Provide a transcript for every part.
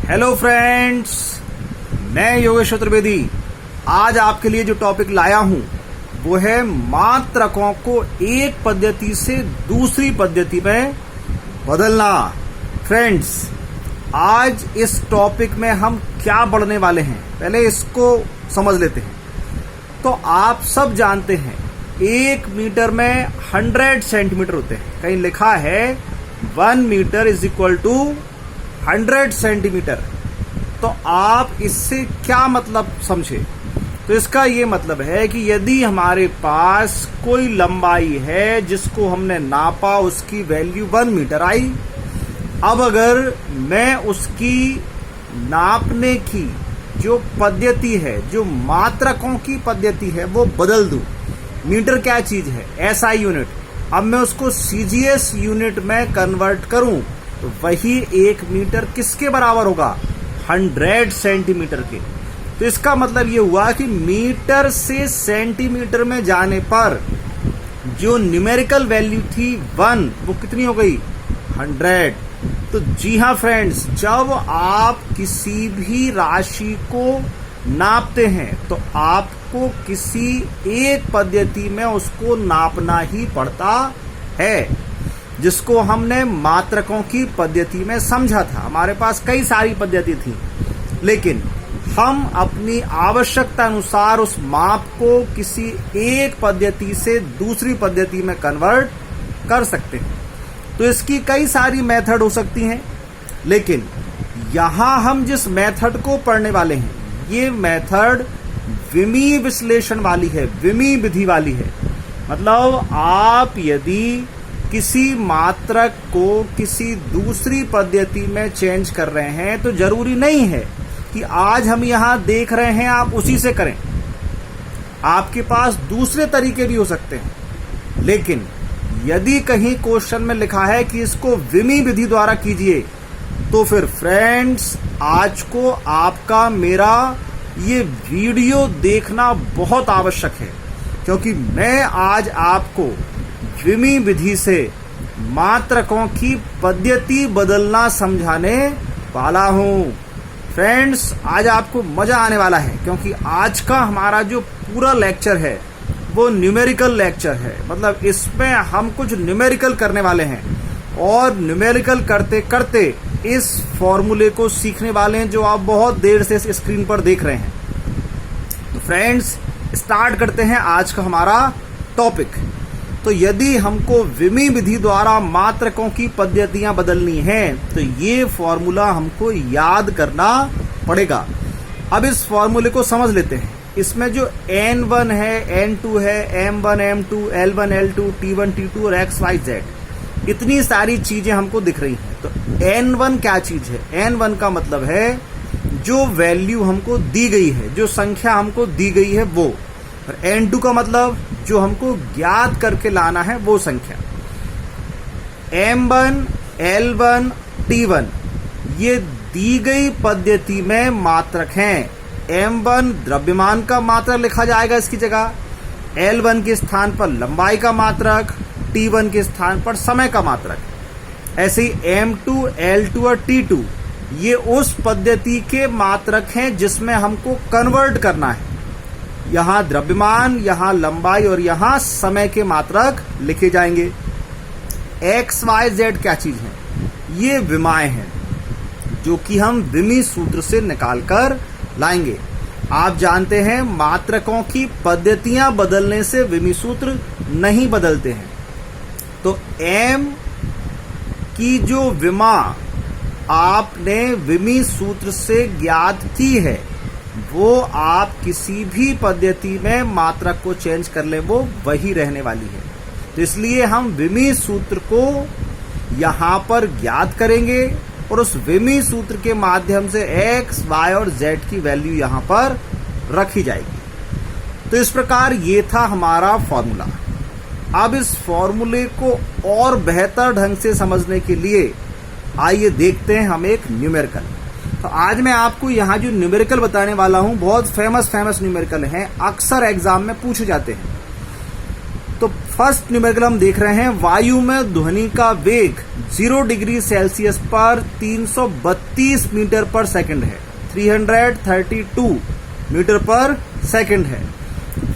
Hello friends, मैं योगेश चतुर्वेदी आज आपके लिए जो टॉपिक लाया हूं वो है मात्रकों को एक पद्धति से दूसरी पद्धति में बदलना। फ्रेंड्स, आज इस टॉपिक में हम क्या पढ़ने वाले हैं पहले इसको समझ लेते हैं। तो आप सब जानते हैं 1 मीटर में 100 सेंटीमीटर होते हैं। कहीं लिखा है 1 metre is equal to 100 centimetre. तो आप इससे क्या मतलब समझे? तो इसका ये मतलब है कि यदि हमारे पास कोई लंबाई है जिसको हमने नापा, उसकी वैल्यू 1 मीटर आई। अब अगर मैं उसकी नापने की जो पद्धति है, जो मात्रकों की पद्धति है, वो बदल दूं। मीटर क्या चीज है? SI unit. अब मैं उसको सीजीएस यूनिट में कन्वर्ट करूं तो वही 1 मीटर किसके बराबर होगा? 100 सेंटीमीटर के। तो इसका मतलब ये हुआ कि मीटर से सेंटीमीटर में जाने पर जो न्यूमेरिकल वैल्यू थी 1, वो कितनी हो गई? 100। तो जी हाँ फ्रेंड्स, जब आप किसी भी राशि को नापते हैं तो आपको किसी एक पद्धति में उसको नापना ही पड़ता है, जिसको हमने मात्रकों की पद्धति में समझा था। हमारे पास कई सारी पद्धति थी, लेकिन हम अपनी आवश्यकता अनुसार उस माप को किसी एक पद्धति से दूसरी पद्धति में कन्वर्ट कर सकते हैं। तो इसकी कई सारी मेथड हो सकती हैं, लेकिन यहां हम जिस मेथड को पढ़ने वाले हैं ये मेथड विमी विश्लेषण वाली है, विमी विधि वाली है। मतलब आप यदि किसी मात्रक को किसी दूसरी पद्धति में चेंज कर रहे हैं तो जरूरी नहीं है कि आज हम यहां देख रहे हैं आप उसी से करें। आपके पास दूसरे तरीके भी हो सकते हैं, लेकिन यदि कहीं क्वेश्चन में लिखा है कि इसको विमी विधि द्वारा कीजिए तो फिर फ्रेंड्स आज को आपका मेरा ये वीडियो देखना बहुत आवश्यक है, क्योंकि मैं आज आपको विमी विधि से मात्रकों की पद्धति बदलना समझाने वाला हूं। फ्रेंड्स, आज आपको मजा आने वाला है, क्योंकि आज का हमारा जो पूरा लेक्चर है वो न्यूमेरिकल लेक्चर है। मतलब इसमें हम कुछ न्यूमेरिकल करने वाले हैं और न्यूमेरिकल करते करते इस फॉर्मूले को सीखने वाले हैं जो आप बहुत देर से इस स्क्रीन पर देख रहे हैं। तो फ्रेंड्स, स्टार्ट करते हैं आज का हमारा टॉपिक। तो यदि हमको विमी विधि द्वारा मात्रकों की पद्धतियां बदलनी हैं तो ये फॉर्मूला हमको याद करना पड़ेगा। अब इस फॉर्मूले को समझ लेते हैं। इसमें जो N1 है, N2 है, M1 M2, L1 L2, T1 T2 और XYZ, इतनी सारी चीजें हमको दिख रही हैं। तो N1 क्या चीज है? N1 का मतलब है जो वैल्यू हमको दी गई है, जो संख्या हमको दी गई है वो। और N2 का मतलब जो हमको ज्ञात करके लाना है वो संख्या। M1, L1, T1 ये दी गई पद्धति में मात्रक हैं। M1 द्रव्यमान का मात्रक लिखा जाएगा इसकी जगह, L1 के स्थान पर लंबाई का मात्रक, T1 के स्थान पर समय का मात्रक। ऐसे ही M2, L2 और T2 ये उस पद्धति के मात्रक हैं जिसमें हमको कन्वर्ट करना है। यहां द्रव्यमान, यहां लंबाई और यहां समय के मात्रक लिखे जाएंगे। XYZ क्या चीज है? ये विमाएं हैं जो कि हम विमी सूत्र से निकालकर लाएंगे। आप जानते हैं मात्रकों की पद्धतियां बदलने से विमी सूत्र नहीं बदलते हैं। तो M की जो विमा आपने विमी सूत्र से ज्ञात की है वो आप किसी भी पद्धति में मात्रक को चेंज कर ले वो वही रहने वाली है। तो इसलिए हम विमी सूत्र को यहां पर ज्ञात करेंगे और उस विमी सूत्र के माध्यम से X, Y और Z की वैल्यू यहां पर रखी जाएगी। तो इस प्रकार ये था हमारा फॉर्मूला। अब इस फॉर्मूले को और बेहतर ढंग से समझने के लिए आइए देखते हैं हम एक न्यूमेरिकल। तो आज मैं आपको यहाँ जो न्यूमेरिकल बताने वाला हूँ बहुत फेमस न्यूमेरिकल हैं, अक्सर एग्जाम में पूछे जाते हैं। तो फर्स्ट न्यूमेरिकल हम देख रहे हैं, वायु में ध्वनि का वेग 0 डिग्री सेल्सियस पर 332 मीटर पर सेकंड है, 332 मीटर पर सेकंड है।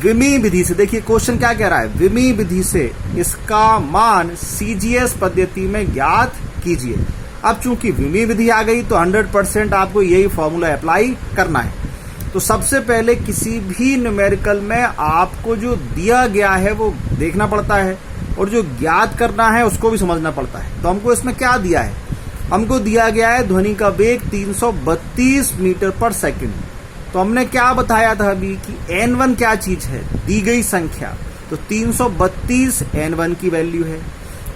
विमी विधि से, देखिए क्वेश्चन क्या कह रहा है, विमी विधि से इसका मान सीजीएस पद्धति में ज्ञात कीजिए। अब चूंकि विमी विधि आ गई तो 100% आपको यही फॉर्मूला अप्लाई करना है। तो सबसे पहले किसी भी न्यूमेरिकल में आपको जो दिया गया है वो देखना पड़ता है और जो ज्ञात करना है उसको भी समझना पड़ता है। तो हमको इसमें क्या दिया है, हमको दिया गया है ध्वनि का वेग 332 मीटर पर सेकंड। तो हमने क्या बताया था अभी कि n1 क्या चीज है, दी गई संख्या, तो 332 n1 की वैल्यू है।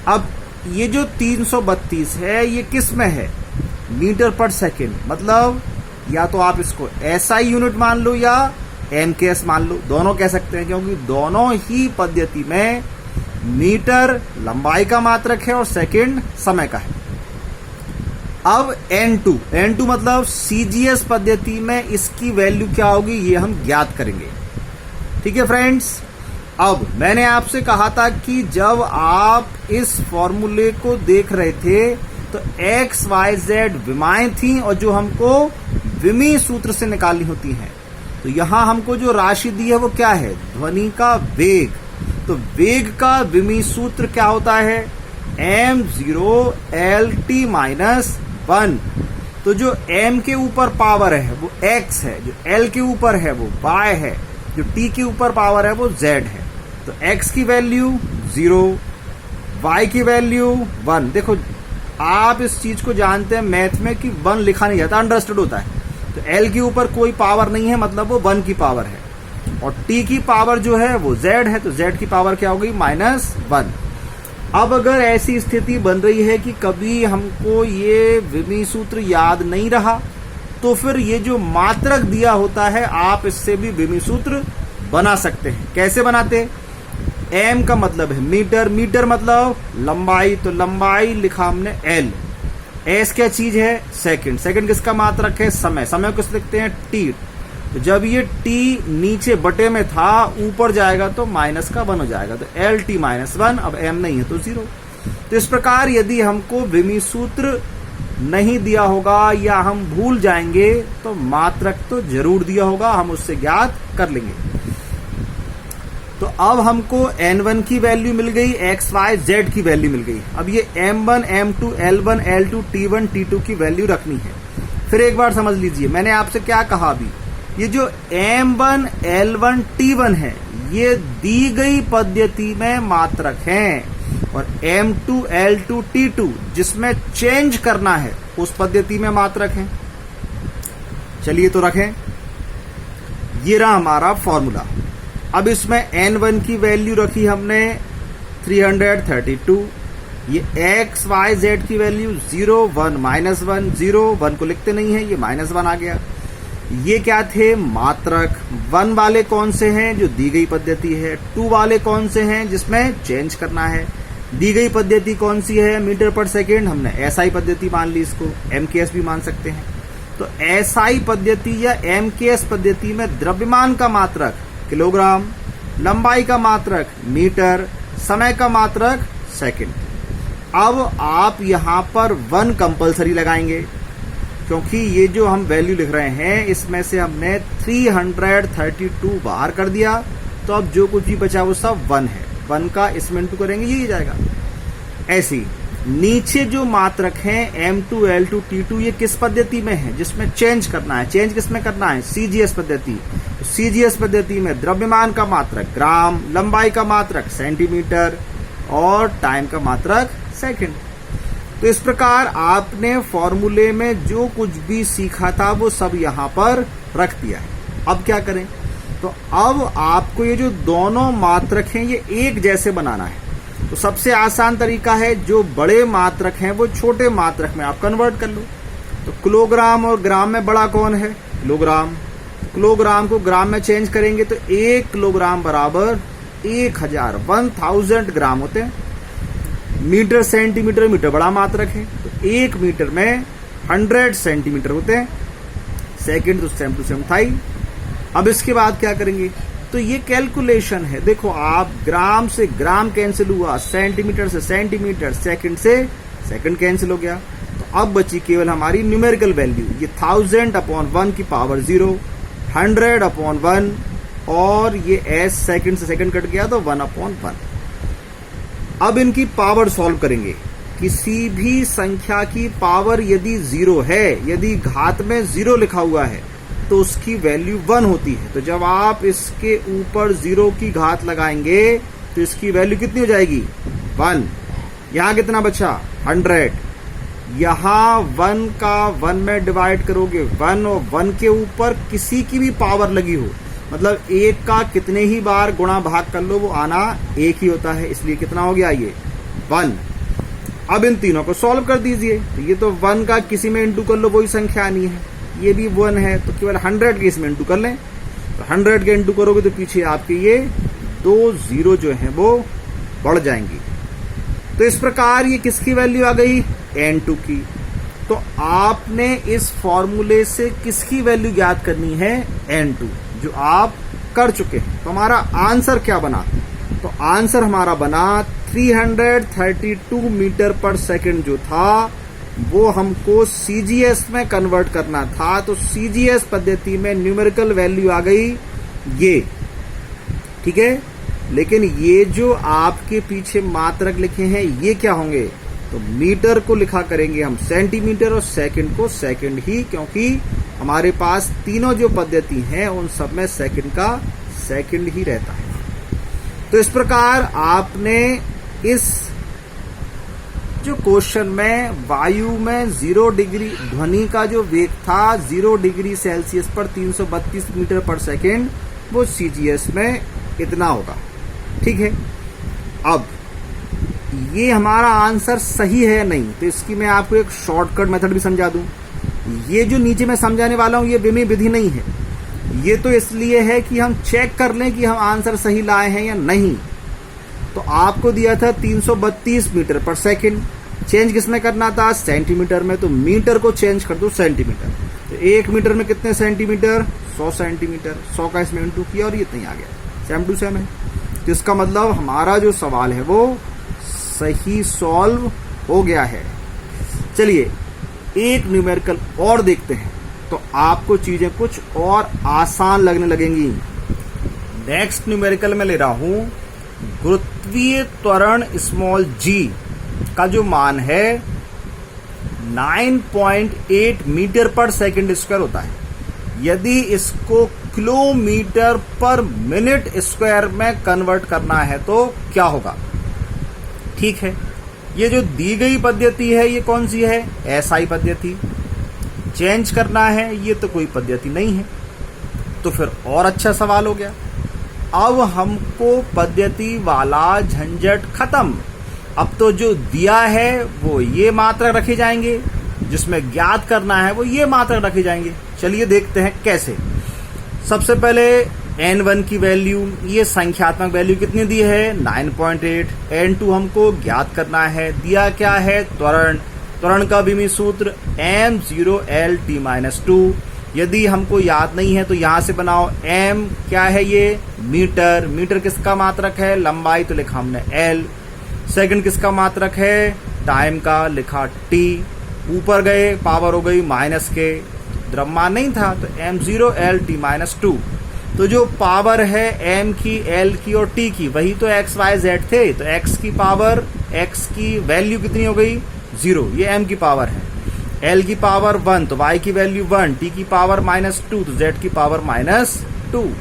अब ये जो 332 है ये किस में है, मीटर पर सेकंड, मतलब या तो आप इसको SI यूनिट मान लो या MKS मान लो, दोनों कह सकते हैं, क्योंकि दोनों ही पद्धति में मीटर लंबाई का मात्रक है और सेकंड समय का है। अब N2 मतलब CGS पद्धति में इसकी वैल्यू क्या होगी ये हम ज्ञात करेंगे। ठीक है फ्रेंड्स, अब मैंने आपसे कहा था कि जब आप इस फॉर्मूले को देख रहे थे तो एक्स वाई जेड विमाएं थी और जो हमको विमी सूत्र से निकालनी होती हैं। तो यहां हमको जो राशि दी है वो क्या है, ध्वनि का वेग। तो वेग का विमी सूत्र क्या होता है, m0 LT - 1। तो जो m के ऊपर पावर है वो x है, जो l के ऊपर है वो y है, जो t के ऊपर पावर है वो z है। तो x की वैल्यू 0, y की वैल्यू 1। देखो आप इस चीज को जानते हैं मैथ में कि 1 लिखा नहीं जाता, अंडरस्टूड होता है। तो l के ऊपर कोई पावर नहीं है, मतलब वो 1 की पावर है, और t की पावर जो है वो z है, तो z की पावर क्या हो गई, -1। अब अगर ऐसी स्थिति बन रही है कि कभी हमको ये विमी सूत्र याद नहीं रहा, तो फिर ये जो मात्रक दिया होता है आप इससे भी विमी सूत्र बना सकते हैं। कैसे बनाते, m का मतलब है मीटर, मीटर मतलब लंबाई, तो लंबाई लिखा हमने l। s क्या चीज है, सेकंड, सेकंड किसका मात्रक है, समय, समय को लिखते हैं t। तो जब ये t नीचे बटे में था ऊपर जाएगा तो माइनस का 1 हो जाएगा, तो LT - 1। अब m नहीं है तो 0। तो इस प्रकार यदि हमको विमी सूत्र नहीं दिया होगा या हम भूल जाएंगे तो मात्रक तो जरूर दिया होगा, हम उससे ज्ञात कर लेंगे। तो अब हमको n1 की वैल्यू मिल गई, x y z की वैल्यू मिल गई। अब ये m1 m2 l1 l2 t1 t2 की वैल्यू रखनी है। फिर एक बार समझ लीजिए मैंने आपसे क्या कहा अभी, ये जो m1 l1 t1 है ये दी गई पद्धति में मात्रक हैं, और m2 l2 t2 जिसमें चेंज करना है उस पद्धति में मात्रक हैं। चलिए तो रखें, ये रहा हमारा फॉर्मूला। अब इसमें n1 की वैल्यू रखी हमने 332, ये x y z की वैल्यू 0 1 -1, 0 1 को लिखते नहीं है, ये -1 आ गया। ये क्या थे, मात्रक। 1 वाले कौन से हैं, जो दी गई पद्धति है। 2 वाले कौन से हैं, जिसमें चेंज करना है। दी गई पद्धति कौन सी है, मीटर पर सेकेंड, हमने SI पद्धति मान ली, इसको MKS भी मान सकते हैं। तो SI पद्धति या MKS पद्धति में द्रव्यमान का मात्रक किलोग्राम, लंबाई का मात्रक मीटर, समय का मात्रक सेकंड। अब आप यहां पर 1 कंपलसरी लगाएंगे, क्योंकि ये जो हम वैल्यू लिख रहे हैं इसमें से हमने 332 बाहर कर दिया, तो अब जो कुछ भी बचा वो सब 1 है। 1 का इसमें इंटू करेंगे, यही जाएगा। ऐसी नीचे जो मात्रक हैं m2 l2 t2 ये किस पद्धति में है, जिसमें चेंज करना है। चेंज किसमें करना है, CGS पद्धति। तो CGS पद्धति में द्रव्यमान का मात्रक ग्राम, लंबाई का मात्रक सेंटीमीटर और टाइम का मात्रक सेकंड। तो इस प्रकार आपने फॉर्मूले में जो कुछ भी सीखा था वो सब यहाँ पर रख दिया है। अब क्या करें, तो अब आपको ये जो दोनों मात्रक हैं ये एक जैसे बनाना है। तो सबसे आसान तरीका है, जो बड़े मात्रक हैं वो छोटे मात्रक में आप कन्वर्ट कर लो। तो किलोग्राम और ग्राम में बड़ा कौन है, किलोग्राम। किलोग्राम को ग्राम में चेंज करेंगे तो 1 किलोग्राम बराबर 1000 ग्राम होते हैं। मीटर सेंटीमीटर, मीटर बड़ा मात्रक है, तो 1 मीटर में 100 सेंटीमीटर होते हैं। सेकंड तो सेम टू सेम था ही। अब इसके बाद क्या करेंगे, तो ये कैलकुलेशन है। देखो आप ग्राम से ग्राम कैंसिल हुआ, सेंटीमीटर से सेंटीमीटर, सेकंड से सेकंड कैंसिल हो गया। तो अब बची केवल हमारी न्यूमेरिकल वैल्यू, ये 1000/1 की पावर 0, 100/1 और ये s सेकंड से सेकंड कट गया तो 1/1। अब इनकी पावर सॉल्व करेंगे। किसी भी संख्या की पावर यदि 0 है, यदि घात में 0 लिखा हुआ है तो उसकी वैल्यू 1 होती है। तो जब आप इसके ऊपर 0 की घात लगाएंगे तो इसकी वैल्यू कितनी हो जाएगी? 1। यहां कितना बचा? 100। यहां 1 का 1 में डिवाइड करोगे 1, और 1 के ऊपर किसी की भी पावर लगी हो, मतलब 1 का कितने ही बार गुणा भाग कर लो वो आना 1 ही होता है, इसलिए कितना हो गया? ये 1। अब इन तीनों को सॉल्व कर दीजिए। तो ये तो 1 का किसी में इंटू कर लो वही संख्या आनी है, ये भी 1 है तो केवल 100 के इसमें इंटू कर लें। तो 100 के इंटू करोगे तो पीछे आपके ये 2 0 जो है वो बढ़ जाएंगी। तो इस प्रकार ये किसकी वैल्यू आ गई? n2 की। तो आपने इस फॉर्मूले से किसकी वैल्यू ज्ञात करनी है? n2, जो आप कर चुके हैं। तो हमारा आंसर क्या बना? तो आंसर हमारा बना 332 मीटर पर सेकंड जो था वो हमको सीजीएस में कन्वर्ट करना था। तो सीजीएस पद्धति में न्यूमेरिकल वैल्यू आ गई ये, ठीक है। लेकिन ये जो आपके पीछे मात्रक लिखे हैं ये क्या होंगे? तो मीटर को लिखा करेंगे हम सेंटीमीटर और सेकंड को सेकंड ही, क्योंकि हमारे पास तीनों जो पद्धति हैं उन सब में सेकंड का सेकंड ही रहता है। तो इस प्रकार आपने इस जो क्वेश्चन में वायु में 0 डिग्री ध्वनि का जो वेग था 0 डिग्री सेल्सियस पर 332 मीटर पर सेकेंड, वो सीजीएस में इतना होगा, ठीक है। अब ये हमारा आंसर सही है नहीं, तो इसकी मैं आपको एक शॉर्टकट मेथड भी समझा दूं। ये जो नीचे मैं समझाने वाला हूं ये विमी विधि नहीं है, ये तो इसलिए है कि हम चेक कर लें कि हम आंसर सही लाए हैं या नहीं। तो आपको दिया था 332 मीटर पर सेकंड, चेंज किसमें करना था? सेंटीमीटर में। तो मीटर को चेंज कर दो सेंटीमीटर। तो 1 मीटर में कितने सेंटीमीटर? 100 सेंटीमीटर। 100 का इसमें इंटू किया और ये इतना ही आ गया, सेम टू सेम है। तो इसका मतलब हमारा जो सवाल है वो सही सॉल्व हो गया है। चलिए एक न्यूमेरिकल और देखते हैं, तो आपको चीजें कुछ और आसान लगने लगेंगी। नेक्स्ट न्यूमेरिकल में ले रहा हूं गुरुत्वीय त्वरण स्मॉल g का जो मान है 9.8 मीटर पर सेकंड स्क्वायर होता है। यदि इसको किलोमीटर पर मिनट स्क्वायर में कन्वर्ट करना है तो क्या होगा? ठीक है, ये जो दी गई पद्धति है ये कौन सी है? एसआई पद्धति। चेंज करना है ये तो कोई पद्धति नहीं है, तो फिर और अच्छा सवाल हो गया। अब हमको पद्धति वाला झंझट खत्म। अब तो जो दिया है वो ये मात्रक रखे जाएंगे, जिसमें ज्ञात करना है वो ये मात्रक रखे जाएंगे। चलिए देखते हैं कैसे। सबसे पहले n1 की वैल्यू, ये संख्यात्मक वैल्यू कितनी दी है? 9.8। n2 हमको ज्ञात करना है। दिया क्या है? त्वरण। त्वरण का विमी सूत्र m0L_t-2। यदि हमको याद नहीं है तो यहां से बनाओ। m क्या है? ये मीटर। मीटर किसका मात्रक है? लंबाई, तो लिखा हमने l। सेकंड किसका मात्रक है? टाइम का, लिखा t। ऊपर गए पावर हो गई माइनस के, द्रव्यमान नहीं था तो m0L_t-2। तो जो पावर है m की, l की और t की, वही तो x y z थे। तो x की पावर, x की वैल्यू कितनी हो गई? 0। ये m की पावर है। l की पावर 1 तो y की वैल्यू 1, t की पावर -2 तो z की पावर -2।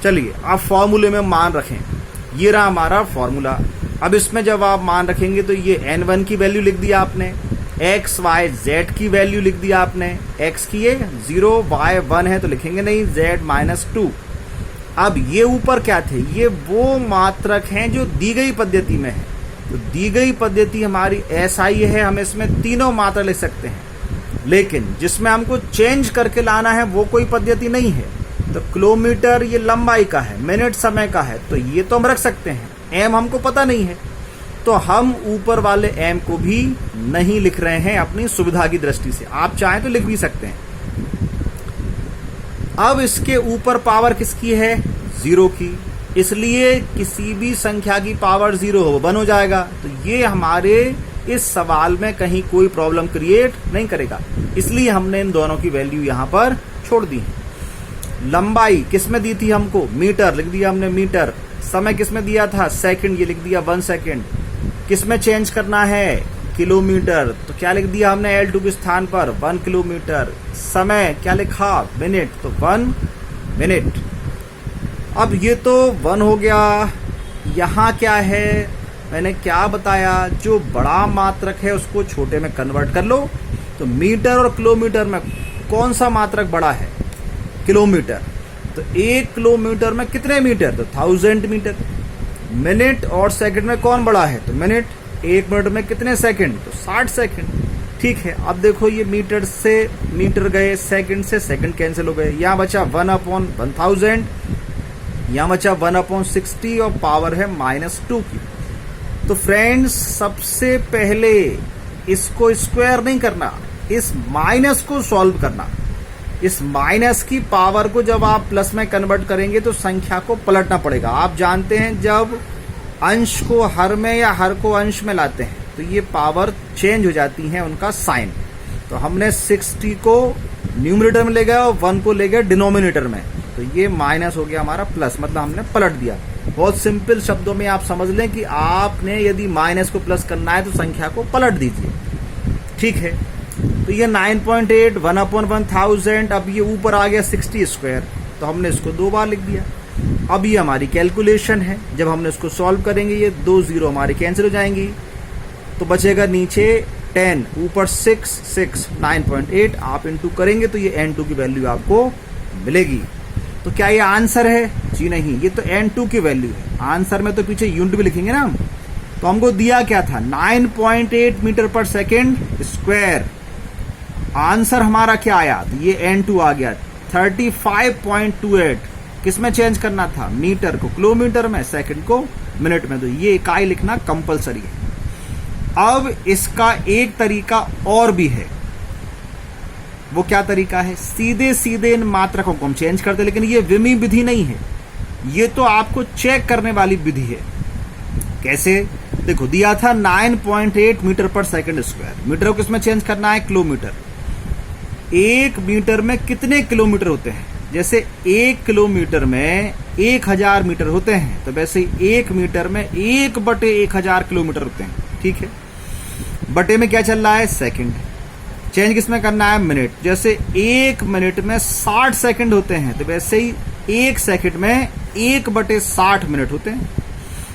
चलिए आप फॉर्मूले में मान रखें। ये रहा हमारा फॉर्मूला। अब इसमें जब आप मान रखेंगे तो ये n1 की वैल्यू लिख दिया आपने, x y z की वैल्यू लिख दिया आपने। x की ये 0, y 1 है तो लिखेंगे नहीं, z -2। अब ये ऊपर क्या थे? ये वो मात्रक हैं जो दी गई पद्धति में है। तो दी गई पद्धति हमारी SI है, हम इसमें तीनों मात्रा लिख सकते हैं। लेकिन जिसमें हमको चेंज करके लाना है वो कोई पद्धति नहीं है। तो किलोमीटर ये लंबाई का है, मिनट समय का है, तो ये तो हम रख सकते हैं। m हमको पता नहीं है तो हम ऊपर वाले m को भी नहीं लिख रहे हैं अपनी सुविधा की दृष्टि से। आप चाहें तो लिख भी सकते हैं। अब इसके ऊपर पावर किसकी है? 0 की, इसलिए किसी भी संख्या की पावर 0 हो 1 हो जाएगा। तो ये हमारे इस सवाल में कहीं कोई प्रॉब्लम क्रिएट नहीं करेगा, इसलिए हमने इन दोनों की वैल्यू यहाँ पर छोड़ दी। लंबाई किस में दी थी हमको, मीटर लिख दिया हमने मीटर। समय किस में दिया था, सेकंड, ये लिख दिया 1 सेकंड। किस में चेंज करना है, किलोमीटर, तो क्या लिख दिया हमने L2 के स्थान पर 1 किलोमीटर। समय क्या लिखा, मिनट, तो 1 मिनट। अब ये तो 1 हो गया। यहाँ क्या है, मैंने क्या बताया, जो बड़ा मात्रक है उसको छोटे में कन्वर्ट कर लो। तो मीटर और किलोमीटर में कौन सा मात्रक बड़ा है, किलोमीटर। तो 1 किलोमीटर में कितने मीटर, तो 1000 मीटर। मिनट और सेकंड में कौन बड़ा है, तो मिनट। 1 मिनट में कितने सेकंड, तो 60 सेकंड। ठीक है, अब देखो ये मीटर से मीटर गए, सेकंड से सेकंड कैंसिल हो गए। यहाँ बचा 1/1000, यहाँ बचा 1/60 और पावर है -2 की। तो फ्रेंड्स, सबसे पहले इसको स्क्वायर नहीं करना, इस माइनस को सॉल्व करना। इस माइनस की पावर को जब आप प्लस में कन्वर्ट करेंगे तो संख्या को पलटना पड़ेगा। आप जानते हैं जब अंश को हर में या हर को अंश में लाते हैं तो ये पावर चेंज हो जाती है, उनका साइन। तो हमने 60 को न्यूमरेटर में ले गए और 1 को ले गए डिनोमिनेटर में, तो ये माइनस हो गया हमारा प्लस, मतलब हमने पलट दिया। बहुत सिंपल शब्दों में आप समझ लें कि आपने यदि माइनस को प्लस करना है तो संख्या को पलट दीजिए। ठीक है, तो ये 9.8 1/1000। अब ये ऊपर आ गया 60 स्क्वायर, तो हमने इसको 2 बार लिख दिया। अब ये हमारी कैलकुलेशन है, जब हमने इसको सॉल्व करेंगे ये 2 0 हमारी कैंसिल हो जाएंगी, तो बचेगा नीचे 10, ऊपर 6 9.8 आप इंटू करेंगे तो ये n2 की वैल्यू आपको मिलेगी। तो क्या ये आंसर है, जी नहीं, ये तो n2 की वैल्यू है। आंसर में तो पीछे यूनिट भी लिखेंगे ना हम। तो हमको दिया क्या था, 9.8 मीटर पर सेकेंड स्क्वायर। आंसर हमारा क्या आया, तो ये n2 आ गया 35.28। किस में चेंज करना था, मीटर को किलोमीटर में, सेकंड को मिनट में। तो ये इकाई लिखना कंपलसरी है। अब इसका एक तरीका और भी है, वो क्या तरीका है, सीधे सीधे इन मात्रकों को हम चेंज करते, लेकिन ये विमी विधि नहीं है, ये तो आपको चेक करने वाली विधि है। कैसे, देखो दिया था 9.8 मीटर पर सेकंड स्क्वायर, मीटर को किसमें चेंज करना है, किलोमीटर। 1 मीटर में कितने किलोमीटर होते हैं, जैसे 1 किलोमीटर में 1000 मीटर होते हैं, तो वैसे ही 1 मीटर में 1/1000 किलोमीटर होते हैं। ठीक है, बटे में क्या चल रहा है, सेकंड। चेंज किसमें करना है, मिनट। जैसे 1 मिनट में 60 सेकंड होते हैं, तो वैसे ही 1 सेकंड में 1/60 मिनट होते हैं।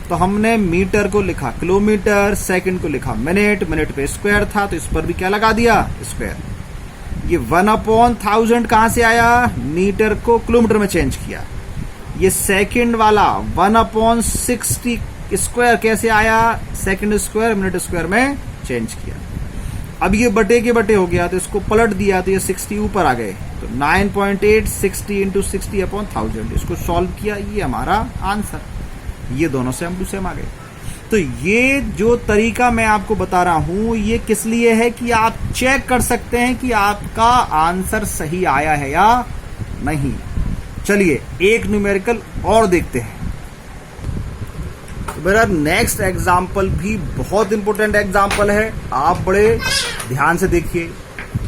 तो हमने मीटर को लिखा किलोमीटर, सेकंड को लिखा मिनट, मिनट पे स्क्वायर था तो इस पर भी क्या लगा दिया, स्क्वायर। ये 1/1000 कहां से आया, मीटर को किलोमीटर में चेंज किया। ये सेकंड वाला 1/60 स्क्वायर कैसे आया, सेकंड स्क्वायर मिनट स्क्वायर में चेंज किया। अब ये बटे के बटे हो गया तो इसको पलट दिया तो ये 60 ऊपर आ गए, तो 9.8 60 × 60/1000। इसको सॉल्व किया, ये हमारा आंसर। ये दोनों सेम टू सेम आ गए। तो ये जो तरीका मैं आपको बता रहा हूं ये किस लिए है कि आप चेक कर सकते हैं कि आपका आंसर सही आया है या नहीं। चलिए एक न्यूमेरिकल और देखते हैं। तो मेरा नेक्स्ट एग्जाम्पल भी बहुत इंपॉर्टेंट एग्जाम्पल है, आप बड़े ध्यान से देखिए।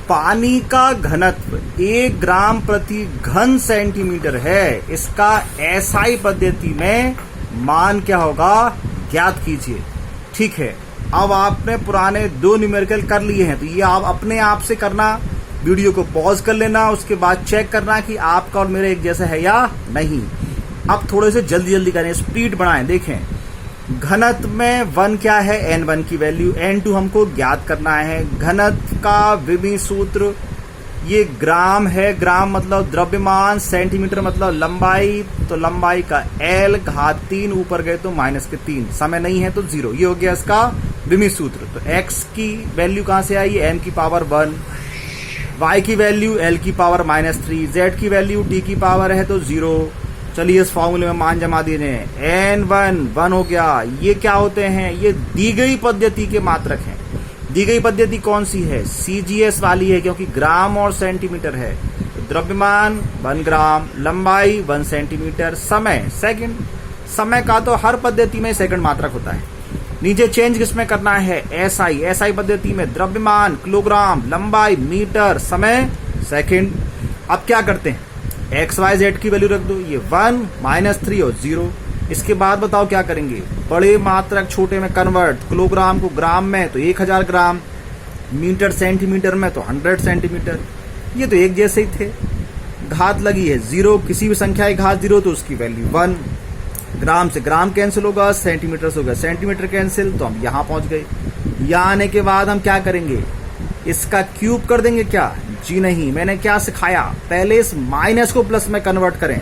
पानी का घनत्व 1 ग्राम प्रति घन सेंटीमीटर है, इसका एसआई पद्धति में मान क्या होगा, ज्ञात कीजिए। ठीक है, अब आपने पुराने 2 न्यूमेरिकल कर लिए हैं, तो ये आप अपने आप से करना, वीडियो को पॉज कर लेना, उसके बाद चेक करना कि आपका और मेरा एक जैसा है या नहीं। अब थोड़े से जल्दी जल्दी करें, स्पीड बढ़ाएं। देखें, घनत्व में 1 क्या है, n1 की वैल्यू, n2 हमको ज्ञात करना है। घनत्व का विमी सूत्र ये ग्राम है, ग्राम मतलब द्रव्यमान, सेंटीमीटर मतलब लंबाई, तो लंबाई का L घात 3, ऊपर गए तो -3, समय नहीं है तो 0। ये हो गया इसका विमी सूत्र। तो x की वैल्यू कहां से आई, m की पावर 1, y की वैल्यू l की पावर -3, z की वैल्यू t की पावर है तो 0। चलिए इस फॉर्मूले में मान जमा दे रहे हैं। n1 1 हो गया। ये क्या होते हैं, ये दी गई पद्धति के मात्रक हैं। दी गई पद्धति कौन सी है, CGS वाली है, क्योंकि ग्राम और सेंटीमीटर है। तो द्रव्यमान 1 ग्राम, लंबाई 1 सेंटीमीटर, समय सेकंड। समय का तो हर पद्धति में सेकंड मात्रक होता है। नीचे चेंज किसमें करना है, एसआई। एसआई पद्धति में द्रव्यमान किलोग्राम, लंबाई मीटर, समय सेकंड। अब क्या करते हैं, एक्स वाई जेड की वैल्यू रख दो, ये 1 -3 और 0। इसके बाद बताओ क्या करेंगे, बड़े मात्रक छोटे में कन्वर्ट, किलोग्राम को ग्राम में तो 1000 ग्राम, मीटर सेंटीमीटर में तो 100 सेंटीमीटर। ये तो एक जैसे ही थे। घात लगी है 0, किसी भी संख्या की घात 0 तो उसकी वैल्यू 1। ग्राम से ग्राम कैंसिल होगा, सेंटीमीटर से होगा सेंटीमीटर कैंसिल, तो हम यहां पहुंच गए। यहां आने के बाद हम क्या करेंगे, इसका क्यूब कर देंगे क्या, जी नहीं। मैंने क्या सिखाया, पहले इस माइनस को प्लस में कन्वर्ट करें।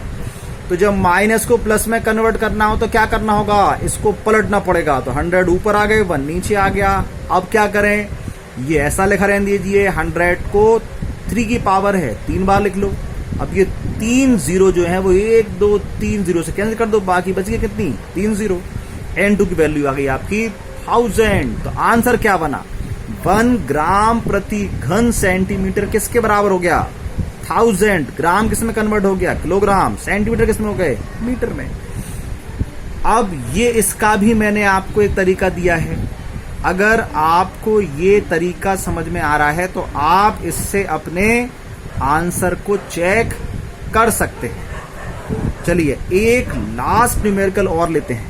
तो जब माइनस को प्लस में कन्वर्ट करना हो तो क्या करना होगा, इसको पलटना पड़ेगा। तो 100 ऊपर आ गए, 1 नीचे आ गया। अब क्या करें, ये ऐसा लिखा रहने दीजिए, 100 को 3 की पावर है 3 बार लिख लो। अब ये 3 0 जो है वो 1 2 3 0 से कैंसिल कर दो, बाकी बच गई कितनी, 3 0। n2 की वैल्यू आ गई आपकी 1000। तो आंसर क्या बना, 1 ग्राम प्रति घन सेंटीमीटर किसके बराबर हो गया, 1000। ग्राम किस में कन्वर्ट हो गया, किलोग्राम, सेंटीमीटर किस में हो गए, मीटर में। अब ये इसका भी मैंने आपको एक तरीका दिया है। अगर आपको ये तरीका समझ में आ रहा है तो आप इससे अपने आंसर को चेक कर सकते हैं। चलिए एक लास्ट न्यूमेरिकल और लेते हैं।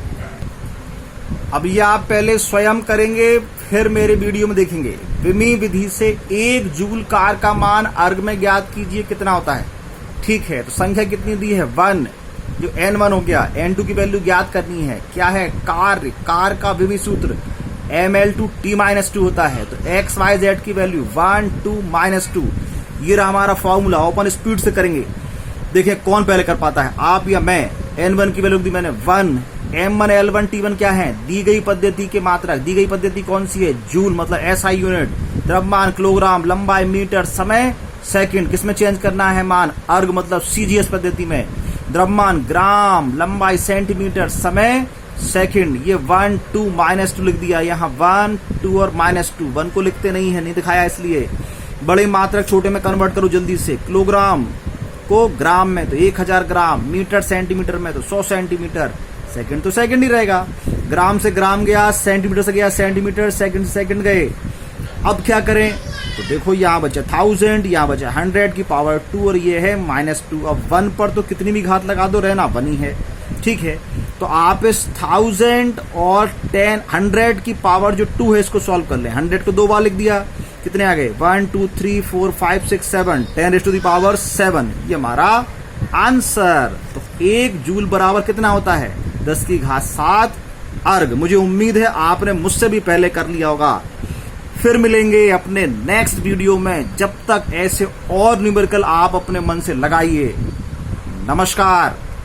अब ये आप पहले स्वयं करेंगे, फिर मेरे वीडियो में देखेंगे। विमी विधि से 1 जूल कार का मान अर्ग में ज्ञात कीजिए, कितना होता है। ठीक है, तो संख्या कितनी दी है, 1, जो n1 हो गया। n2 की वैल्यू ज्ञात करनी है, क्या है, कार का विमी सूत्र ml2 t-2 होता है। तो x y z की वैल्यू 1 2 -2, ये रहा हमारा फॉर्मूला। ओपन स्पीड से करेंगे, देखिए कौन पहले कर पाता है, आप या मैं। n1 की वैल्यू दी मैंने 1, m1 l1 t1 क्या है, दी गई पद्धति के मात्रक। दी गई पद्धति कौन सी है, जूल मतलब एसआई यूनिट, द्रव्यमान किलोग्राम, लंबाई मीटर, समय सेकंड। किसमें चेंज करना है मान, अर्ग मतलब सीजीएस पद्धति में, द्रव्यमान ग्राम, लंबाई सेंटीमीटर, समय सेकंड। ये 1 2 -2 लिख दिया, यहाँ 1 2 और -2। 1 को लिखते नहीं दिखाया इसलिए। बड़े मात्रक छोटे में कन्वर्ट करो जल्दी से, किलोग्राम को ग्राम में तो 1000 ग्राम, मीटर सेंटीमीटर में तो 100 सेंटीमीटर, सेकंड तो सेकंड ही रहेगा। ग्राम से ग्राम गया, सेंटीमीटर से गया सेंटीमीटर, सेकंड से सेकंड गए। अब क्या करें, तो देखो यहाँ बचा 1000, यहाँ बचा 100 की पावर 2 और ये है -2। अब 1 पर तो कितनी भी घात लगा दो, रहना 1 ही है। ठीक है, तो आप इस 1000 और 100 की पावर जो 2 है इसको सॉल्व कर लें। 100 को 2 बार लिख दिया, कितने आ गए, 1 2 3 4 5 6 7, 10⁻⁷ ये हमारा आंसर। तो 1 जूल बराबर कितना होता है, 10⁻⁷ अर्ग। मुझे उम्मीद है आपने मुझसे भी पहले कर लिया होगा। फिर मिलेंगे अपने नेक्स्ट वीडियो में, जब तक ऐसे और न्यूमेरिकल आप अपने मन से लगाइए। नमस्कार।